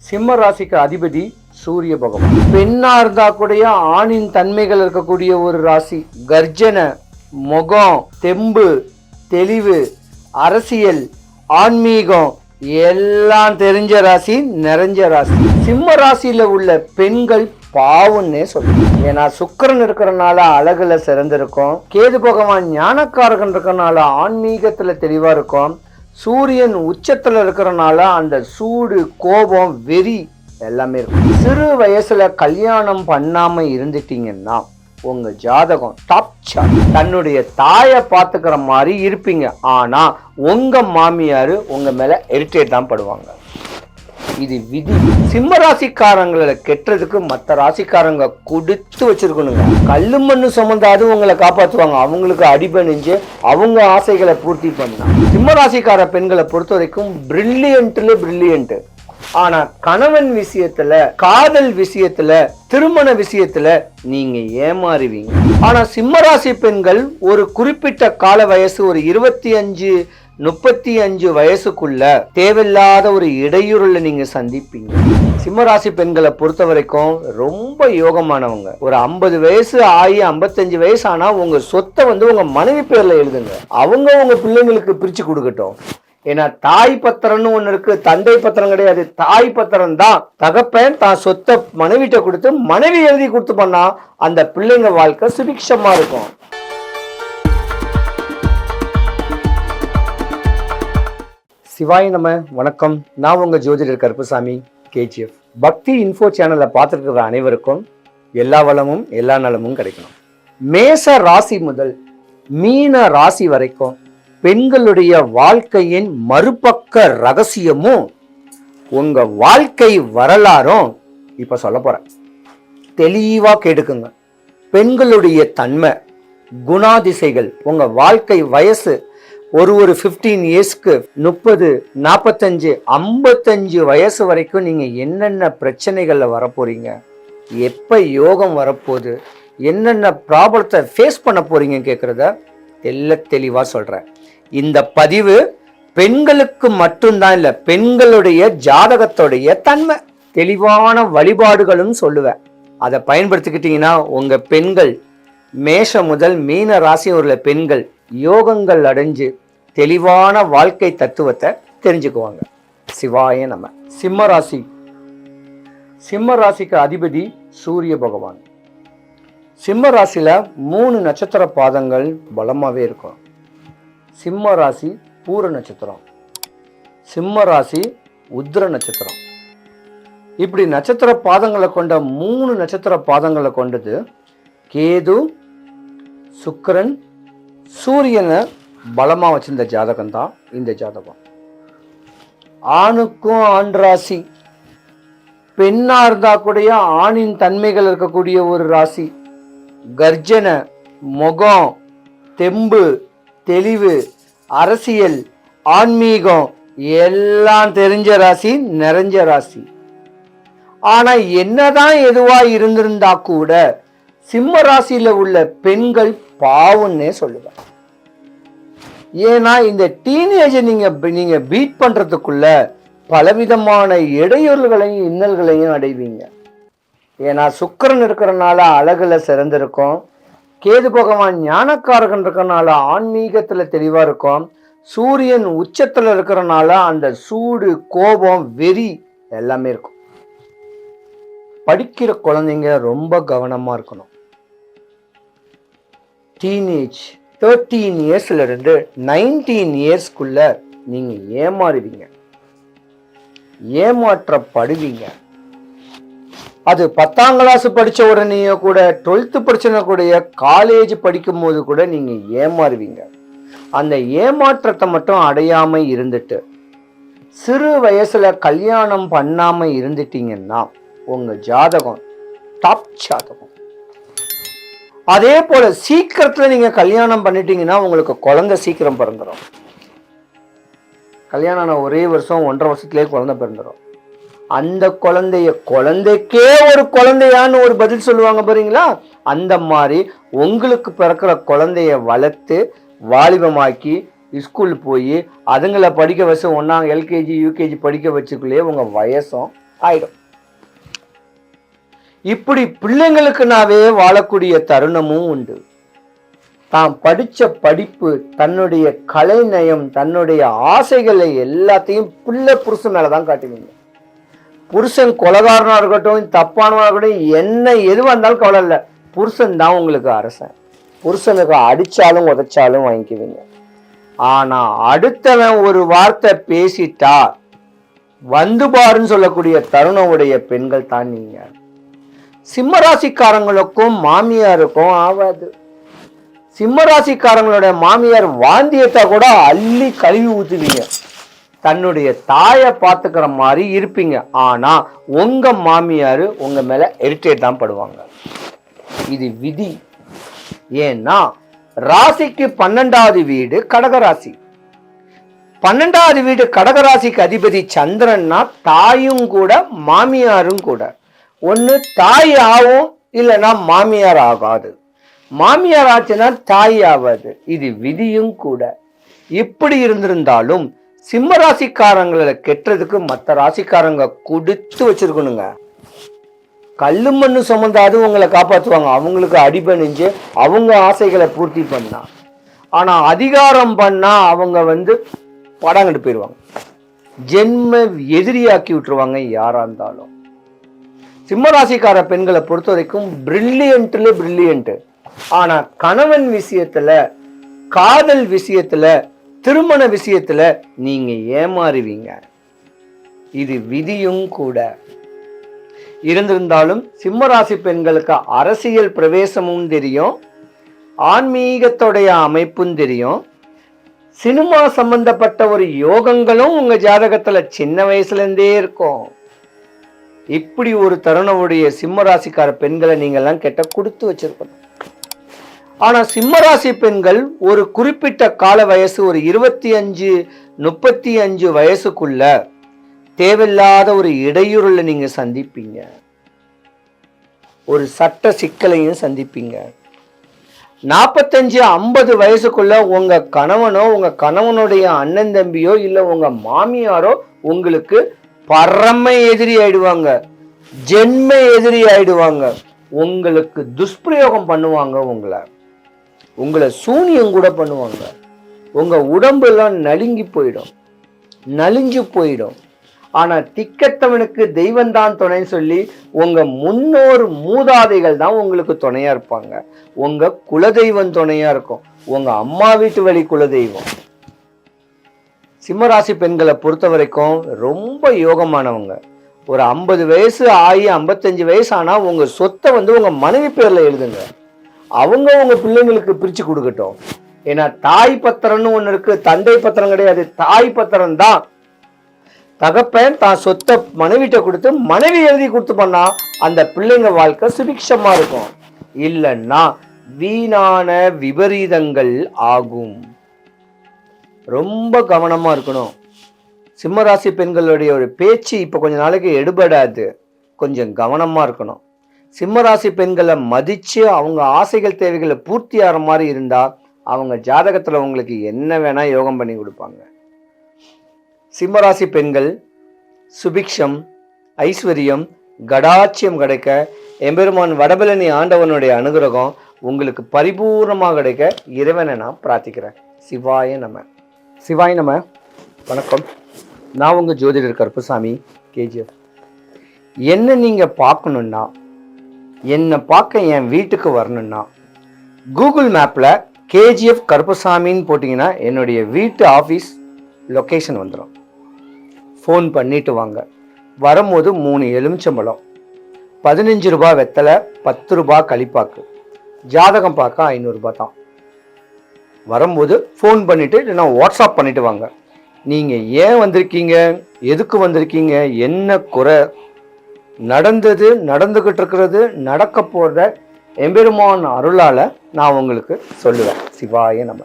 சிம்ம ராசிக்கு அதிபதி சூரிய பகவான். பெண்ணா இருந்தா கூடிய ஆணின் தன்மைகள் இருக்கக்கூடிய ஒரு ராசி. கர்ஜனை, முகம், தெம்பு, தெளிவு, அரசியல், ஆன்மீகம் எல்லாம் தெரிஞ்ச ராசி, நிறைஞ்ச ராசி. சிம்ம ராசியில உள்ள பெண்கள் பாவம்னே சொல்லுவோம். ஏன்னா சுக்கிரன் இருக்கிறனால அழகுல சிறந்திருக்கும். கேது பகவான் ஞானக்காரகன் இருக்கிறனால ஆன்மீகத்துல தெளிவா இருக்கும். சூரியன் உச்சத்துல இருக்கிறனால அந்த சூடு, கோபம், வெறி எல்லாமே இருக்கும். சிறு வயசுல கல்யாணம் பண்ணாம இருந்துட்டீங்கன்னா உங்க ஜாதகம் டாப் சார்ட். தன்னுடைய தாயை பார்த்துக்கிற மாதிரி இருப்பீங்க. ஆனா உங்க மாமியாரு உங்க மேல இரிட்டேட் தான் படுவாங்க. இது விதி. சிம்ம ராசிக்காரங்களை கெட்டதுக்கு மற்ற ராசிக்காரங்க கொடுத்து வச்சிருக்கணுங்க. கல்லு மண்ணு சுமந்தாது உங்களை காப்பாற்றுவாங்க. அவங்களுக்கு அடிபணிஞ்சு அவங்க ஆசைகளை பூர்த்தி பண்ணா. சிம்ம ராசிக்கார பெண்களை பொறுத்த வரைக்கும் பிரில்லியன்ட்ல பிரில்லியன்ட். ஆனா கணவன் விஷயத்துல, காதல் விஷயத்துல, திருமண விஷயத்துல நீங்க ஏமாறுவீங்க. ஆனா சிம்மராசி பெண்கள் ஒரு குறிப்பிட்ட கால வயசு, ஒரு 25-35 வயசுக்குள்ள தேவையில்லாத ஒரு இடையூறுல நீங்க சந்திப்பீங்க. சிம்மராசி பெண்களை பொறுத்த வரைக்கும் ரொம்ப யோகமானவங்க. ஒரு 50 வயசு ஆகி 55 வயசு ஆனா உங்க சொத்தை உங்க மனைவி பேர்ல எழுதுங்க. அவங்க உங்க பிள்ளைங்களுக்கு பிரிச்சு கொடுக்கட்டும். ஏன்னா தாய் பத்திரம்னு ஒண்ணு இருக்கு, தந்தை பத்திரம் கிடையாது. தாய் பத்திரம் தான். தகப்பன் தான் சொத்தை மனைவிட்ட கொடுத்து மனைவி எழுதி கொடுத்து பண்ணா அந்த பிள்ளைங்க வாழ்க்கை சுபிக்ஷமா இருக்கும். சிவாய் நம. வணக்கம். நான் உங்க ஜோதிடர் கருப்புசாமி, KGF. பக்தி இன்ஃபோ சேனலை பார்த்துட்டு இருக்கிற அனைவருக்கும் எல்லா வளமும் எல்லா நலமும் கிடைக்கணும். மேச ராசி முதல் மீன ராசி வரைக்கும் பெண்களுடைய வாழ்க்கையின் மறுபக்க ரகசியமும் உங்க வாழ்க்கை வரலாறும் இப்ப சொல்ல போறேன். தெளிவா கேட்டுக்குங்க. பெண்களுடைய தன்மை, குணாதிசைகள், உங்க வாழ்க்கை வயசு ஒரு 15 இயர்ஸ்க்கு 30, 45, 55 வயசு வரைக்கும் நீங்க என்னென்ன பிரச்சனைகள்ல வரப்போறீங்க, எப்ப யோகம் வரப்போகுது, என்னென்ன ப்ராப்ளத்தை ஃபேஸ் பண்ண போறீங்க கேட்கறத தெளிவா சொல்றேன். இந்த பதிவு பெண்களுக்கு மட்டும்தான் இல்ல, பெண்களுடைய ஜாதகத்துடைய தன்மை. தெளிவான வழிபாடுகளும் சொல்லுவேன். அதை பயன்படுத்திக்கிட்டீங்கன்னா உங்க பெண்கள் மேஷம் முதல் மீன ராசி உள்ள பெண்கள் யோகங்கள் அடைஞ்சு தெளிவான வாழ்க்கை தத்துவத்தை தெரிஞ்சுக்குவாங்க. சிவாய நம. சிம்ம ராசி. சிம்ம ராசிக்கு அதிபதி சூரிய பகவான். சிம்ம ராசியில 3 நட்சத்திர பாதங்கள் பலமாவே இருக்கும். சிம்ம ராசி பூர நட்சத்திரம், சிம்ம ராசி உத்திர நட்சத்திரம். இப்படி நட்சத்திர பாதங்களை கொண்ட 3 நட்சத்திர பாதங்களை கொண்டது கேது, சுக்கிரன், சூரியனை பலமா வச்சிருந்த ஜாதகம் தான் இந்த ஜாதகம். ஆணுக்கும் ஆண் ராசி. பெண்ணா இருந்தா கூடிய ஆணின் தன்மைகள் இருக்கக்கூடிய ஒரு ராசி. கர்ஜனை, முகம், தெம்பு, தெளிவு, அரசியல், ஆன்மீகம் எல்லாம் தெரிஞ்ச ராசி, நிறைஞ்ச ராசி. ஆனா என்னதான் எதுவா இருந்திருந்தா கூட சிம்ம ராசியில உள்ள பெண்கள் பாவம்னே சொல்லுவேன். ஏன்னா இந்த டீனேஜை நீங்க பீட் பண்றதுக்குள்ள பலவிதமான இடையூறுகளையும் இன்னல்களையும் அடைவீங்க. ஏன்னா சுக்கிரன் இருக்கிறனால அழகுல சிறந்திருக்கும். கேது பகவான் ஞானக்காரகன் இருக்கிறனால ஆன்மீகத்துல தெளிவா இருக்கும். சூரியன் உச்சத்துல இருக்கிறனால அந்த சூடு, கோபம், வெறி எல்லாமே இருக்கும். படிக்கிற குழந்தைங்க ரொம்ப கவனமா இருக்கணும். டீனேஜ் 13 இயர்ஸ்ல இருந்து 19 இயர்ஸ்க்குள்ள நீங்க ஏமாறுவீங்க, ஏமாற்றப்படுவீங்க. அது 10ஆம் கிளாஸ் படிச்ச உடனேயோ கூட, 12th படிச்சன கூட, காலேஜ் படிக்கும் போது கூட நீங்க ஏமாறுவீங்க. அந்த ஏமாற்றத்தை மட்டும் அடையாம இருந்துட்டு சிறு வயசுல கல்யாணம் பண்ணாம இருந்துட்டீங்கன்னா உங்க ஜாதகம் டாப் ஜாதகம். அதே போல சீக்கிரத்துல நீங்க கல்யாணம் பண்ணிட்டீங்கன்னா உங்களுக்கு குழந்தை சீக்கிரம் பிறந்துடும். கல்யாணம் ஆன ஒரே வருஷம் 1.5 வருஷத்துலேயே குழந்தை பிறந்துடும். அந்த குழந்தைக்கே ஒரு குழந்தையான்னு ஒரு பதில் சொல்லுவாங்க பாருங்களா, அந்த மாதிரி உங்களுக்கு பிறக்கிற குழந்தைய வளர்த்து வாலிபமாக்கி ஸ்கூல் போய் அதுங்களை படிக்க வச்சு 1ஆம் LKG UKG படிக்க வச்சுக்குள்ளேயே உங்க வயசும் ஆயிடும். இப்படி பிள்ளைங்களுக்குனாவே வாழக்கூடிய தருணமும் உண்டு. தான் படிச்ச படிப்பு, தன்னுடைய கலைநயம், தன்னுடைய ஆசைகளை எல்லாத்தையும் பிள்ளை புருஷன் மேலதான் காட்டுவீங்க. புருஷன் கொலகாரனா இருக்கட்டும், தப்பானவனா இருக்கட்டும், என்ன எதுவாக இருந்தாலும் கவலை இல்லை, புருஷன் தான் உங்களுக்கு அரசன். புருஷனுக்கு அடிச்சாலும் உதைச்சாலும் வாங்கிக்குவீங்க. ஆனா அடுத்தவன் ஒரு வார்த்தை பேசிட்டா வந்து பாருன்னு சொல்லக்கூடிய தருணம் உடைய பெண்கள் தான் நீங்க. சிம்மராசிக்காரங்களுக்கும் மாமியாருக்கும் ஆகாது. சிம்மராசிக்காரங்களுடைய மாமியார் வாந்தியத்தை கூட அள்ளி கழுவி ஊத்துவீங்க. தன்னுடைய தாயை பார்த்துக்கிற மாதிரி இருப்பீங்க. ஆனா உங்க மாமியார் உங்க மேல இரிட்டேட் தான் படுவாங்க. இது விதி. ஏன்னா ராசிக்கு 12வது வீடு கடகராசி. 12வது வீடு கடகராசிக்கு அதிபதி சந்திரன்னா தாயும் கூட மாமியாரும் கூட. ஒண்ணு தாய் ஆகும், இல்லைன்னா மாமியார் ஆகாது. மாமியார் ஆச்சுன்னா தாய் ஆகாது. இது விதியும் கூட. இப்படி இருந்திருந்தாலும் சிம்ம ராசிக்காரங்களை கெட்டுறதுக்கு மற்ற ராசிக்காரங்க கொடுத்து வச்சிருக்கணுங்க. கல்லு மண்ணு சுமந்தாது உங்களை காப்பாற்றுவாங்க. அவங்களுக்கு அடிபணிஞ்சு அவங்க ஆசைகளை பூர்த்தி பண்ணா. ஆனா அதிகாரம் பண்ணா அவங்க படம் கண்டு போயிடுவாங்க. ஜென்ம எதிரியாக்கி விட்டுருவாங்க யாரா இருந்தாலும். சிம்மராசிக்கார பெண்களை பொறுத்த வரைக்கும் பிரில்லியன்ட்ல பிரில்லியன்ட். ஆனா கணவன் விஷயத்துல, காதல் விஷயத்துல, திருமண விஷயத்துல நீங்க ஏமாறுவீங்க. இது விதியும் கூட. இருந்திருந்தாலும் சிம்மராசி பெண்களுக்கு அரசியல் பிரவேசமும் தெரியும், ஆன்மீகத்துடைய அமைப்பும் தெரியும், சினிமா சம்பந்தப்பட்ட ஒரு யோகங்களும் உங்க ஜாதகத்துல சின்ன வயசுல இருந்தே இருக்கும். இப்படி ஒரு தருணவுடைய சிம்மராசிக்கார பெண்களை நீங்க எல்லாம் கெட்ட கொடுத்து வச்சிருக்கணும். ஆனா சிம்மராசி பெண்கள் ஒரு குறிப்பிட்ட கால வயசு, ஒரு 25-35 வயசுக்குள்ள தேவையில்லாத ஒரு இடையூறுல நீங்க சந்திப்பீங்க. ஒரு சட்ட சிக்கலையும் சந்திப்பீங்க. 45-50 வயசுக்குள்ள உங்க கணவனோ, உங்க கணவனுடைய அண்ணன் தம்பியோ, இல்ல உங்க மாமியாரோ உங்களுக்கு பரம எதிரி ஆயிடுவாங்க, ஜென்ம எதிரி ஆயிடுவாங்க. உங்களுக்கு துஷ்பிரயோகம் பண்ணுவாங்க, உங்களை சூனியம் கூட பண்ணுவாங்க. உங்க உடம்பு எல்லாம் நலுங்கி போயிடும், நலிஞ்சு போயிடும். ஆனா திக்கத்தவனுக்கு தெய்வம் தான் துணைன்னு சொல்லி உங்க முன்னோர் மூதாதைகள் தான் உங்களுக்கு துணையா இருப்பாங்க. உங்க குலதெய்வம் துணையா இருக்கும், உங்க அம்மா வீட்டு வழி குலதெய்வம். சிம்மராசி பெண்களை பொறுத்த வரைக்கும் ரொம்ப யோகமானவங்க. ஒரு 50 வயசு ஆகி 55 வயசு ஆனா உங்க சொத்தை உங்க மனைவி பேர்ல எழுதுங்க. அவங்க உங்க பிள்ளைங்களுக்கு பிரிச்சு கொடுக்கட்டும். ஏன்னா தாய் பத்திரம்னு ஒண்ணு இருக்கு, தந்தை பத்திரம் கிடையாது. தாய் பத்திரம் தான். தகப்பன் தான் சொத்தை மனைவிட்ட கொடுத்து மனைவி எழுதி கொடுத்து பண்ணா அந்த பிள்ளைங்க வாழ்க்கை சுபிக்ஷமா இருக்கும். இல்லைன்னா வீணான விபரீதங்கள் ஆகும். ரொம்ப கவனமா இருக்கணும். சிம்மராசி பெண்களுடைய ஒரு பேச்சு இப்ப கொஞ்ச நாளைக்கு எடுபடாது. கொஞ்சம் கவனமா இருக்கணும். சிம்மராசி பெண்களை மதிச்சு அவங்க ஆசைகள் தேவைகளை பூர்த்தி ஆகிற மாதிரி இருந்தா அவங்க ஜாதகத்துல உங்களுக்கு என்ன வேணா யோகம் பண்ணி கொடுப்பாங்க. சிம்மராசி பெண்கள் சுபிக்ஷம், ஐஸ்வர்யம், கடாட்சியம் கிடைக்க எம்பெருமான் வடபழனி ஆண்டவனுடைய அனுகிரகம் உங்களுக்கு பரிபூர்ணமாக கிடைக்க இறைவனை நான் பிரார்த்திக்கிறேன். சிவாய நம. சிவாய நம. வணக்கம். நான் உங்க ஜோதிடர் கருப்பசாமி, கேஜிஎஃப். என்ன நீங்க பார்க்கணுன்னா, என்னை பார்க்க என் வீட்டுக்கு வரணும்னா கூகுள் மேப்பில் கேஜிஎஃப் கருப்பசாமின்னு போட்டிங்கன்னா என்னுடைய வீட்டு ஆஃபீஸ் லொக்கேஷன் வந்துடும். ஃபோன் பண்ணிட்டு வாங்க. வரும்போது 3 எலுமிச்சம்பழம், 15 ரூபாய் வெத்தலை, 10 ரூபாய் களிப்பாக்கு, ஜாதகம் பார்க்க 500 ரூபாய் தான். வரும்போது ஃபோன் பண்ணிட்டு இல்லைன்னா வாட்ஸ்அப் பண்ணிட்டு வாங்க. நீங்கள் ஏன் வந்திருக்கீங்க, எதுக்கு வந்திருக்கீங்க, என்ன குறை, நடந்தது, நடந்துகிட்டு இருக்கிறது, நடக்க போகிறத எம்பெருமான் அருளால் நான் உங்களுக்கு சொல்லுவேன். சிவாய நம.